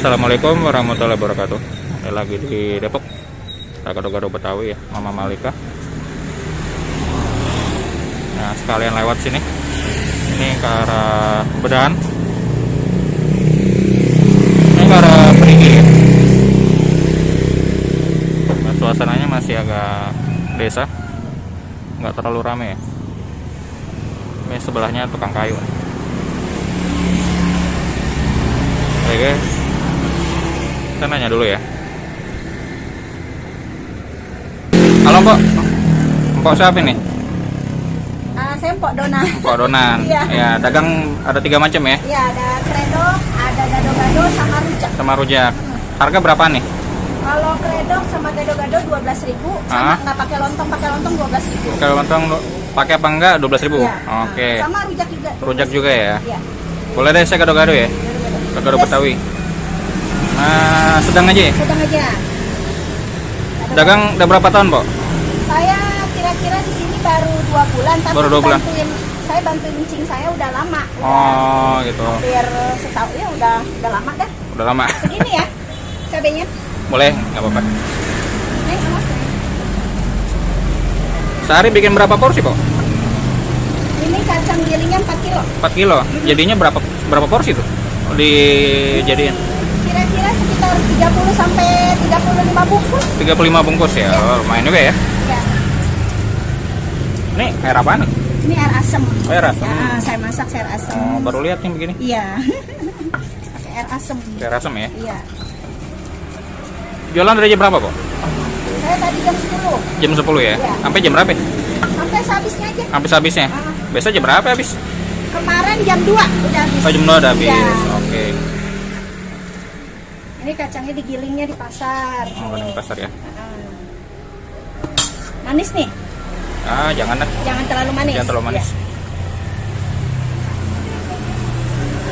Assalamualaikum warahmatullahi wabarakatuh. Saya lagi di Depok, gado-gado Betawi ya, Mama Malika. Nah, sekalian lewat sini. Ini ke arah Bedahan. Ini ke arah Perigi ya. Nah, suasananya masih agak desa, nggak terlalu rame ya. Ini sebelahnya tukang kayu. Oke, saya nanya dulu ya. Halo Mbok, Mbok siapa ini? Saya Mpok Donan. Mbok Donan. Iya. Ya, dagang ada 3 macam ya? Iya, ada kredok, ada gado-gado sama rujak. Sama rujak. Harga berapa nih? Kalau kredok sama gado-gado 12.000, sama nggak pakai lontong 12.000. Kalau lontong pakai apa enggak 12.000? Iya. Oke. Sama rujak juga. Rujak juga ya? Iya. Boleh deh saya gado-gado ya? Gado-gado Betawi. Nah, sedang aja ya? Sedang aja. Dagang udah berapa tahun, Mbok? Saya kira-kira di sini baru 2 bulan, tapi Baru 2 bulan. saya bantuin cing saya udah lama. Oh, gitu. Hampir setahun ya, udah lama dah. Udah lama. Segini ya cabenya. Boleh, nggak apa-apa. Nih, sama saya. Sehari bikin berapa porsi, kok? Ini kacang gilingnya 4 kilo. 4 kilo. Jadinya berapa porsi tuh? Dijadiin Kira-kira sekitar 30 sampai 35 bungkus. 35 bungkus ya. Oh, lumayan juga ya. Ya. Ini air apa nih? Ini air asam. Air asam. Ya, saya masak air asam. Oh, baru lihat nih begini. Iya. Pakai air asam. Air asam ya. Iya. Jualan dari jam berapa, kok? Saya tadi jam 10. Jam 10 ya? Iya. Sampai jam berapa? Sampai sehabisnya aja. Habis habisnya. Biasa jam berapa habis? Kemarin jam 2 udah habis. Oh, jam 2 udah habis. Iya. Oke. Ini kacangnya digilingnya di pasar. Oh, di pasar ya. Manis nih. Ah, jangan dah. Jangan terlalu manis. Jangan terlalu manis. Iya.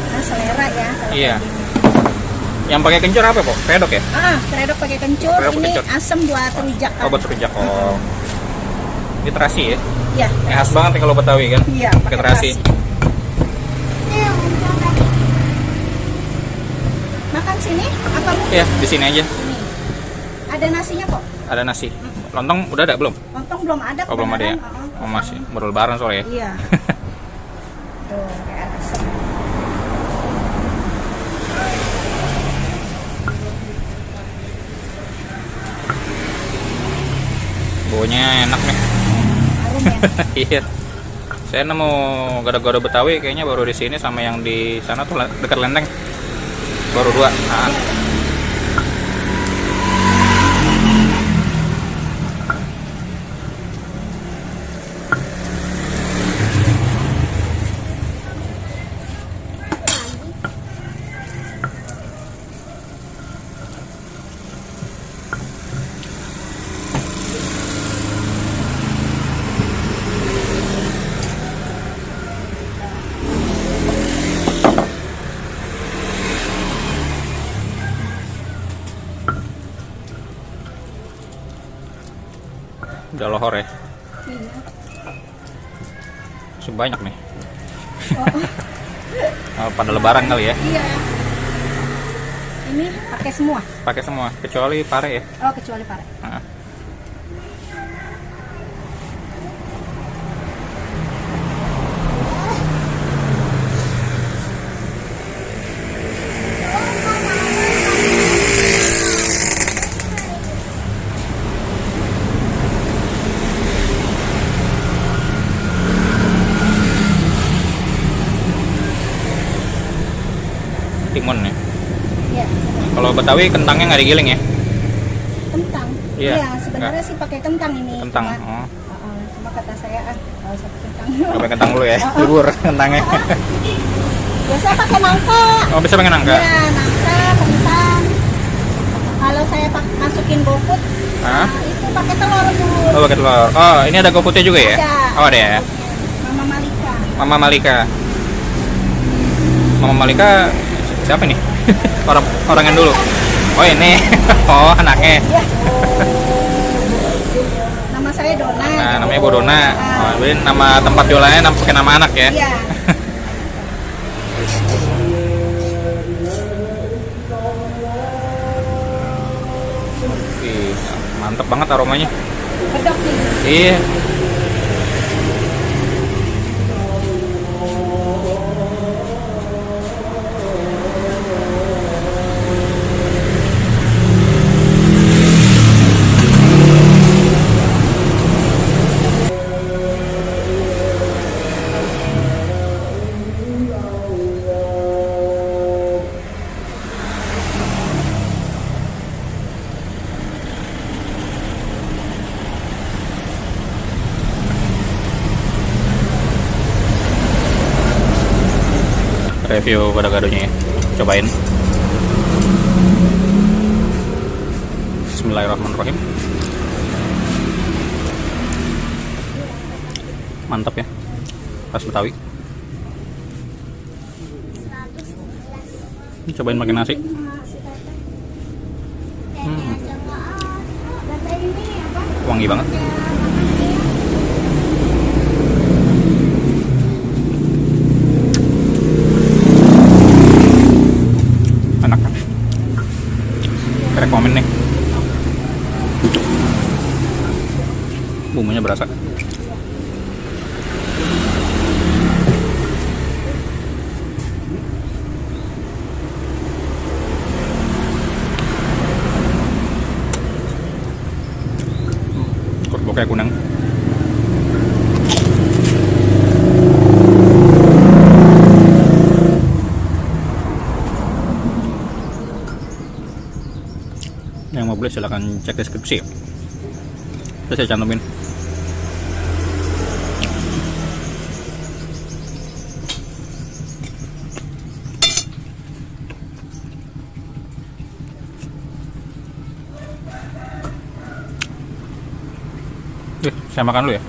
Nah, selera ya. Kalau Iya. kayak gini. Yang pakai kencur apa, kok? Pedok ya? Kredok pakai kencur. Kredok Ini kencur. asam buat rujak. Oh, buat rujak. Oh. Ini terasi ya? Iya. Yang khas banget nih kalau Betawi kan? Iya, Pakai terasi. Makan sini apa bu? Iya, di sini aja. Ini. Ada nasinya kok. Ada nasi. Lontong udah ada belum? Lontong belum ada. Oh, belum ada ya? kebenaran. Oh, masih. Baru lebaran soalnya ya? Iya. Tuh, kayak asam. Baunya enak nih. Harum ya. Iya. Saya nemu gado-gado Betawi kayaknya baru di sini sama yang di sana tuh dekat Lenteng. Baru 2. Nah. Udah lohor ya. Iya. Masih banyak nih. Oh, Oh, pada lebaran kali ya. iya. Ini pakai semua. Pakai semua kecuali pare ya. Oh, kecuali pare. Nah. Timun ya. Iya. Kalau Betawi kentangnya nggak digiling ya? Kentang. Iya. Iya, sebenarnya sih pakai kentang ini. Kentang. Cuma, Oh. cuma kata saya nggak usah pakai kentang. Pakai kentang dulu ya. Bubur kentangnya. Biasa pakai nangka. Oh, bisa pakai nangka. Iya, nangka, kentang. Kalau saya masukin GoFood, Hah? itu pakai telur dulu. Oh, pakai telur. Oh, ini ada GoFoodnya juga ya? Ada. Oh, ada ya. Mama Malika. Mama Malika. Mama Malika siapa nih? Orang yang dulu. Oh, ini. Oh, anaknya. Iya. Nama saya Dona. Nah, namanya Bu Dona. Oh, jadi nama tempat jualannya pakai nama anak ya? Iya. Ih, mantep banget aromanya. Bedok nih. Iya. Review gado-gadonya ya, cobain. Bismillahirrahmanirrahim. Mantap ya, khas Betawi. Ini cobain pakai nasi. Wangi banget. Enak kan? Rekomen nih. Bumbunya berasa. Kerupuknya kunang. Yang mau beli silahkan cek deskripsi ya. Terus saya cantumin. Saya makan dulu ya.